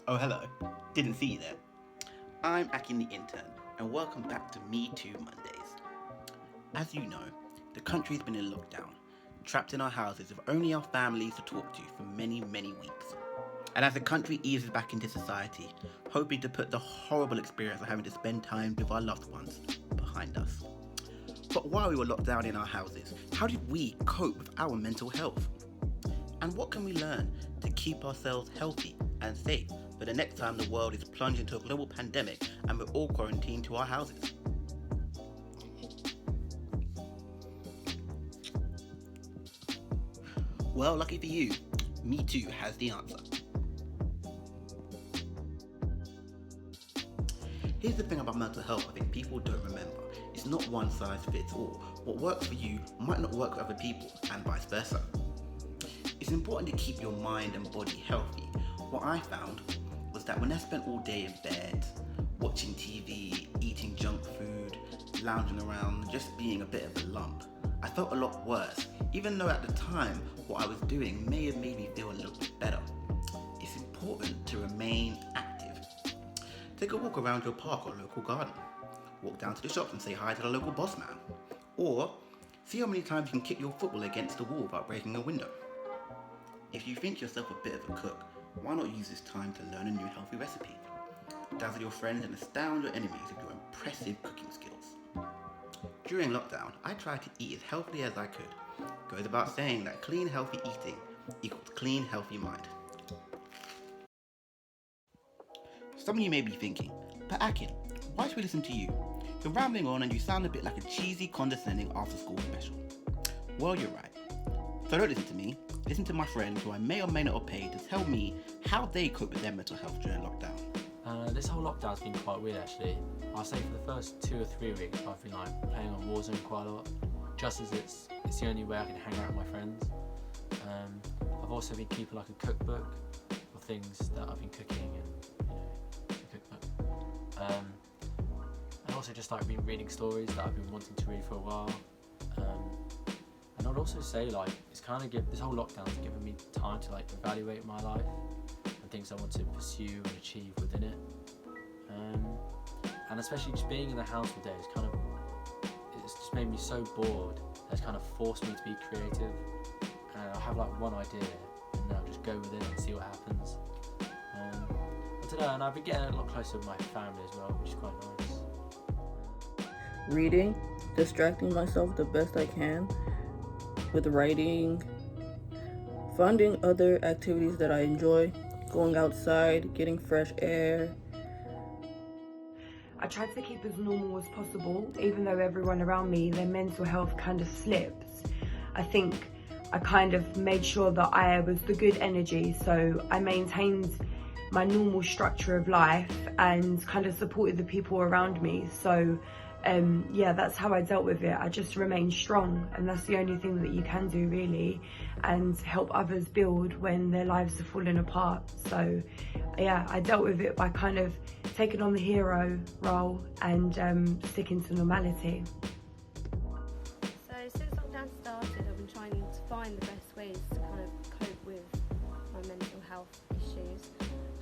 Oh, hello. Didn't see you there. I'm Akin The Intern, and welcome back to MeeTwoMondays. As you know, the country's been in lockdown, trapped in our houses with only our families to talk to for many, many weeks. And as the country eases back into society, hoping to put the horrible experience of having to spend time with our loved ones behind us. But while we were locked down in our houses, how did we cope with our mental health? And what can we learn to keep ourselves healthy and safe for the next time the world is plunged into a global pandemic and we're all quarantined to our houses? Well, lucky for you, MeTwo has the answer. Here's the thing about mental health I think people don't remember. It's not one size fits all. What works for you might not work for other people, and vice versa. It's important to keep your mind and body healthy. What I found was that when I spent all day in bed, watching TV, eating junk food, lounging around, just being a bit of a lump, I felt a lot worse, even though at the time what I was doing may have made me feel a little bit better. It's important to remain active. Take a walk around your park or local garden. Walk down to the shops and say hi to the local boss man. Or see how many times you can kick your football against the wall without breaking a window. If you think yourself a bit of a cook, why not use this time to learn a new healthy recipe? Dazzle your friends and astound your enemies with your impressive cooking skills. During lockdown, I tried to eat as healthily as I could. Goes about saying that clean, healthy eating equals clean, healthy mind. Some of you may be thinking, but Akin, why should we listen to you? You're rambling on and you sound a bit like a cheesy, condescending after-school special. Well, you're right. So don't listen to me. Listen to my friends who I may or may not have paid to tell me how they cope with their mental health during lockdown. This whole lockdown's been quite weird actually. I'll say for the first 2 or 3 weeks I've been playing on Warzone quite a lot, just as it's the only way I can hang out with my friends. I've also been keeping a cookbook of things that I've been cooking and a cookbook. And also just been reading stories that I've been wanting to read for a while. And I'd also say it's this whole lockdown's given me time to evaluate my life and things I want to pursue and achieve within it. And especially just being in the house all day it's just made me so bored that it's forced me to be creative. And I have one idea and then I'll just go with it and see what happens. I don't know, and I've been getting a lot closer with my family as well, which is quite nice. Reading, distracting myself the best I can with writing, finding other activities that I enjoy, going outside, getting fresh air. I tried to keep as normal as possible, even though everyone around me, their mental health slips. I think I made sure that I was the good energy, so I maintained my normal structure of life and supported the people around me. So that's how I dealt with it. I just remained strong, and that's the only thing that you can do really, and help others build when their lives are falling apart. So I dealt with it by taking on the hero role and sticking to normality. So since lockdown started, I've been trying to find the best ways to cope with my mental health issues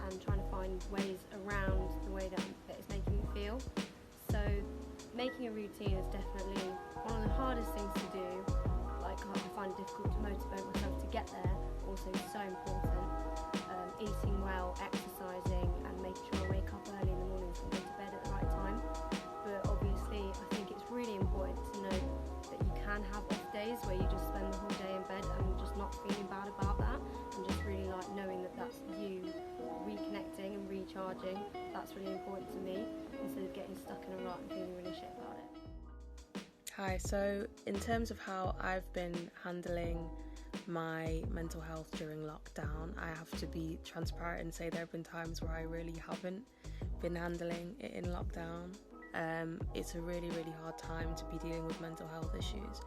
and trying to find ways around the way that it's making me feel. So making a routine is definitely one of the hardest things to do. I find it difficult to motivate myself to get there, also so important. Eating well, exercising, and making sure I wake up early in the mornings and go to bed at the right time. But obviously I think it's really important to know that you can have off days where you just spend the whole day in bed and just not feeling bad about that, and just really knowing that that's you reconnecting and recharging. That's really important to me, instead of getting stuck in a rut and feeling really shit about it. Hi, so in terms of how I've been handling my mental health during lockdown, I have to be transparent and say there have been times where I really haven't been handling it in lockdown. It's a really, really hard time to be dealing with mental health issues.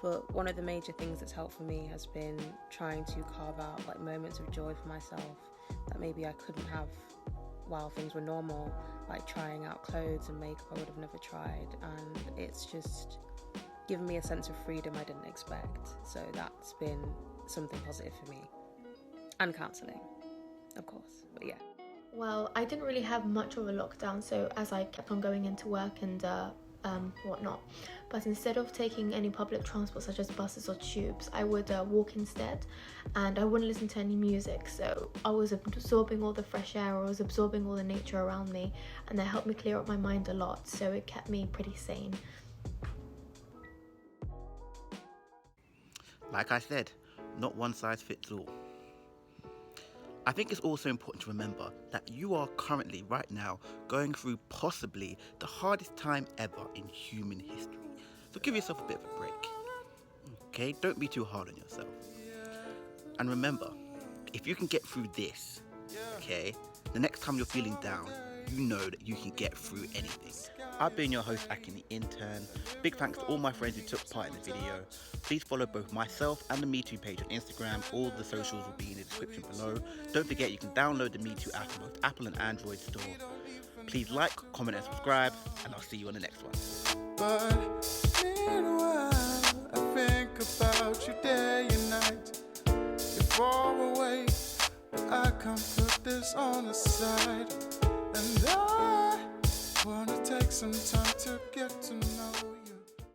But one of the major things that's helped for me has been trying to carve out moments of joy for myself that maybe I couldn't have while things were normal, like trying out clothes and makeup I would have never tried, and it's just given me a sense of freedom I didn't expect. So that's been something positive for me. And counselling, of course, but yeah. Well, I didn't really have much of a lockdown, so as I kept on going into work and whatnot, but instead of taking any public transport such as buses or tubes, I would walk instead, and I wouldn't listen to any music, so I was absorbing all the fresh air, I was absorbing all the nature around me, and that helped me clear up my mind a lot, so it kept me pretty sane. Like I said, not one size fits all. I think it's also important to remember that you are currently, right now, going through possibly the hardest time ever in human history. So give yourself a bit of a break. Okay? Don't be too hard on yourself. And remember, if you can get through this, okay, the next time you're feeling down, you know that you can get through anything. I've been your host, Akin The Intern. Big thanks to all my friends who took part in the video. Please follow both myself and the MeTwo page on Instagram. All the socials will be in the description below. Don't forget you can download the MeTwo app on both Apple and Android store. Please like, comment and subscribe, and I'll see you on the next one. But meanwhile, I think about you day and night. You're far away, but I can't put this on the side. And I wanna take some time to get to know you.